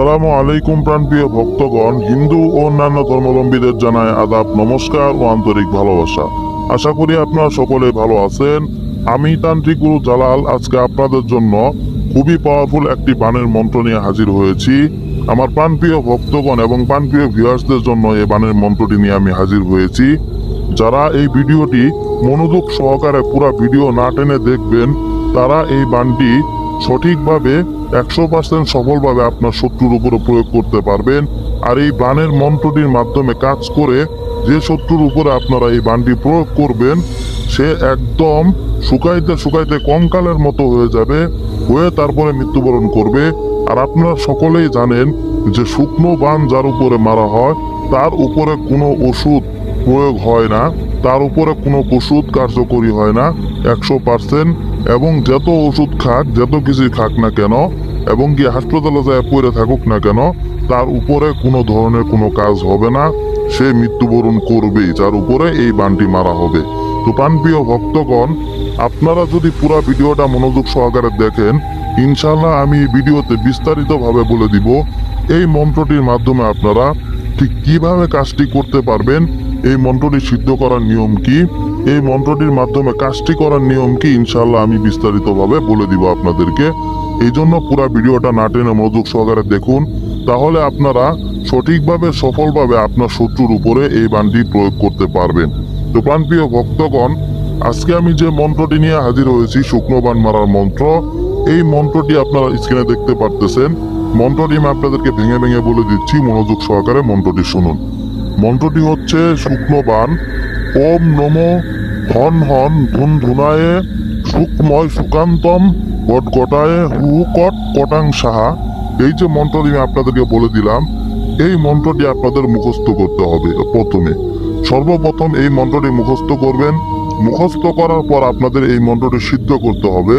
আসসালামু আলাইকুম প্রাণপ্রিয় ভক্তগণ, হিন্দু ও অন্যান্য ধর্মাবলম্বীদের জানায় আদাব, নমস্কার ও আন্তরিক ভালোবাসা। আশা করি আপনারা সকলে ভালো আছেন। আমি তান্ত্রিক গুরু জালাল আজকে আপনাদের জন্য খুবই পাওয়ারফুল একটি বানের মন্ত্র নিয়ে হাজির হয়েছি। আমার প্রাণপ্রিয় ভক্তগণ এবং প্রাণপ্রিয় ভিউয়ার্সদের জন্য এই বানের মন্ত্রটি নিয়ে আমি হাজির হয়েছি। যারা এই ভিডিওটি মনোযোগ সহকারে পুরো ভিডিও না টেনে দেখবেন, তারা এই বানটি সঠিকভাবে 100% সফলভাবে আপনার শত্রুর উপরে প্রয়োগ করতে পারবেন। আর এই বানের মন্ত্রটির মাধ্যমে কাজ করে যে শত্রুর উপরে আপনারা এই বানটি প্রয়োগ করবেন, সে একদম শুকাইতে শুকাইতে কঙ্কালের মতো হয়ে যাবে, হয়ে তারপরে মৃত্যুবরণ করবে। আর আপনারা সকলেই জানেন যে শুকনো বান যার উপরে মারা হয় তার উপরে কোনো ওষুধ প্রয়োগ হয় না, তার উপরে কোনো ওষুধ কার্যকরী হয় না 100%। এবং যত ওষুধ খাক, যত কিছুই খাক না কেন, এবং কি হাসপাতালে যায় পড়ে থাকুক না কেন, তার উপরে কোনো ধরনের কোনো কাজ হবে না, সে মৃত্যুবরণ করবেই যার উপরে এই বানটি মারা হবে। তো প্রাণপ্রিয় ভক্তগণ, আপনারা যদি পুরো ভিডিওটা মনোযোগ সহকারে দেখেন, ইনশাল্লাহ আমি এই ভিডিওতে বিস্তারিতভাবে বলে দিব এই মন্ত্রটির মাধ্যমে আপনারা ঠিক কিভাবে কাজটি করতে পারবেন, এই মন্ত্রটি সিদ্ধ করার নিয়ম কি, এই মন্ত্রটির মাধ্যমে কাজটি করার নিয়ম কি, ইনশাল্লাহ আমি বিস্তারিতভাবে বলে দিব আপনাদেরকে। এই জন্য পুরো ভিডিওটা না টেনে মনোযোগ সহকারে দেখুন, তাহলে আপনারা সঠিকভাবে সফলভাবে আপনার শত্রুর উপরে এই বানটি প্রয়োগ করতে পারবেন। তো প্রাণপ্রিয় ভক্তগণ, আজকে আমি যে মন্ত্রটি নিয়ে হাজির হয়েছি, শুকনো বান মারার মন্ত্র, এই মন্ত্রটি আপনারা স্ক্রিনে দেখতে পারতেছেন। মন্ত্রটি আমি আপনাদেরকে ভেঙে ভেঙে বলে দিচ্ছি, মনোযোগ সহকারে মন্ত্রটি শুনুন। মন্ত্রটি হচ্ছে শুকনো বান। ওম নমো হন হন ধুন ধুনায়ে সুকময় সুকান্তম গটগটায়ে হু কট কটাং সাহা। এই যে মন্ত্রটি আমি আপনাদেরকে বলে দিলাম, এই মন্ত্রটি আপনাদের মুখস্থ করতে হবে। সর্বপ্রথম এই মন্ত্রটি মুখস্থ করবেন। মুখস্থ করার পর আপনাদের এই মন্ত্রটি সিদ্ধ করতে হবে।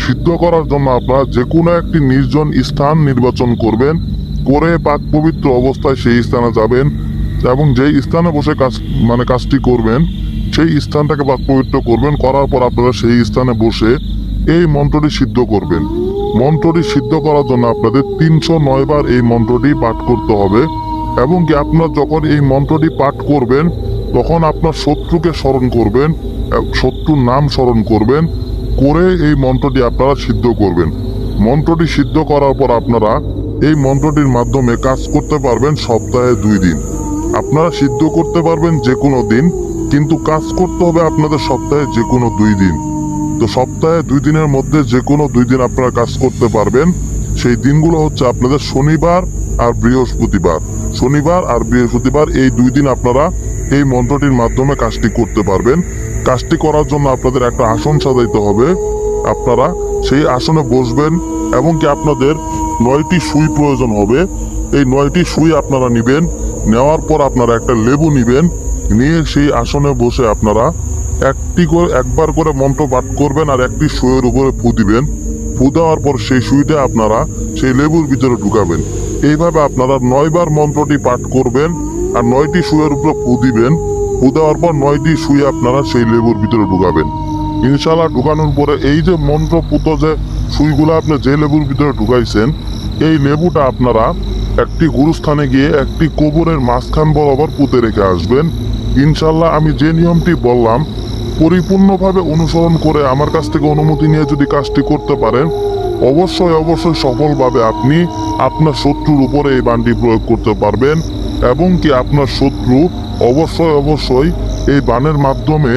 সিদ্ধ করার জন্য আপনারা যে কোনো একটি নির্জন স্থান নির্বাচন করবেন, করে পাক পবিত্র অবস্থায় সেই স্থানে যাবেন, এবং যেই স্থানে বসে কাজটি করবেন সেই স্থানটাকে পাক পবিত্র করবেন। করার পর আপনারা সেই স্থানে বসে এই মন্ত্রটি সিদ্ধ করবেন। মন্ত্রটি সিদ্ধ করার জন্য আপনাদের 309 বার এই মন্ত্রটি পাঠ করতে হবে। এবং কি আপনারা যখন এই মন্ত্রটি পাঠ করবেন, তখন আপনার শত্রুকে স্মরণ করবেন, শত্রুর নাম স্মরণ করবেন, করে এই মন্ত্রটি আপনারা সিদ্ধ করবেন। মন্ত্রটি সিদ্ধ করার পর আপনারা এই মন্ত্রটির মাধ্যমে কাজ করতে পারবেন সপ্তাহে 2 দিন। আপনারা সিদ্ধ করতে পারবেন যে কোনো দিন, কিন্তু কাজ করতে হবে আপনাদের সপ্তাহে যে কোনো 2 দিন। তো সপ্তাহে 2 দিনের মধ্যে যে কোনো 2 দিন আপনারা কাজ করতে পারবেন। সেই দিনগুলো হচ্ছে আপনাদের শনিবার আর বৃহস্পতিবার। শনিবার আর বৃহস্পতিবার এই 2 দিন আপনারা এই মন্ত্রটির মাধ্যমে কাজটি করতে পারবেন। কাজটি করার জন্য আপনাদের একটা আসন সাজাইতে হবে। আপনারা সেই আসনে বসবেন, এবং কি আপনাদের 9টি সুই প্রয়োজন হবে। এই 9টি সুই আপনারা নেবেন। নেওয়ার পর আপনারা একটা লেবু নেবেন, নিয়ে সেই আসনে বসে আপনারা একবার করে মন্ত্র পাঠ করবেন, আর একটি সুইয়ের উপরে ফু দিবেন। ফু দেওয়ার পর সেই সুইটা আপনারা সেই লেবুর ভিতরে ঢুকাবেন। এইভাবে আপনারা 9 বার মন্ত্রটি পাঠ করবেন, আর 9টি সুইয়ের উপরে ফু দিবেন। ফু দেওয়ার পর 9টি সুই আপনারা সেই লেবুর ভিতরে ঢুকাবেন। ইনশাল্লাহ ঢুকানোর পরে এই যে মন্ত্রপুত যে সুইগুলো আপনি যে লেবুর ভিতরে ঢুকাইছেন, এই লেবুটা আপনারা একটি গুরুস্থানে গিয়ে একটি কবরের মাঝখান বরাবর পুঁতে রেখে আসবেন। ইনশাল্লাহ আমি যে নিয়মটি বললাম পরিপূর্ণভাবে অনুসরণ করে আমার কাছ থেকে অনুমতি নিয়ে যদি কাজটি করতে পারেন, অবশ্যই অবশ্যই সফলভাবে আপনি আপনার শত্রুর উপরে এই বানটি প্রয়োগ করতে পারবেন। এবং কি আপনার শত্রু অবশ্যই অবশ্যই এই বানের মাধ্যমে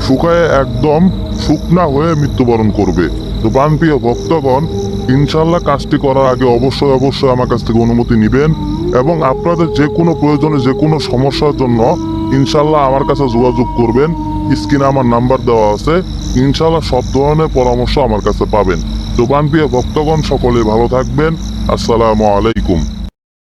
শুকায় একদম শুকনা হয়ে মৃত্যুবরণ করবে। তো প্রাণপ্রিয় ভক্তগণ, ইনশাল্লাহ কাজটি করার আগে অবশ্যই অবশ্যই আমার কাছ থেকে অনুমতি নেবেন, এবং আপনাদের যে কোনো প্রয়োজনে যে কোনো সমস্যার জন্য ইনশাল্লাহ আমার কাছে যোগাযোগ করবেন। স্ক্রিনে আমার নাম্বার দেওয়া আছে, ইনশাল্লাহ সব ধরনের পরামর্শ আমার কাছে পাবেন। তো প্রাণপ্রিয় ভক্তগণ, সকলে ভালো থাকবেন। আসসালামু আলাইকুম।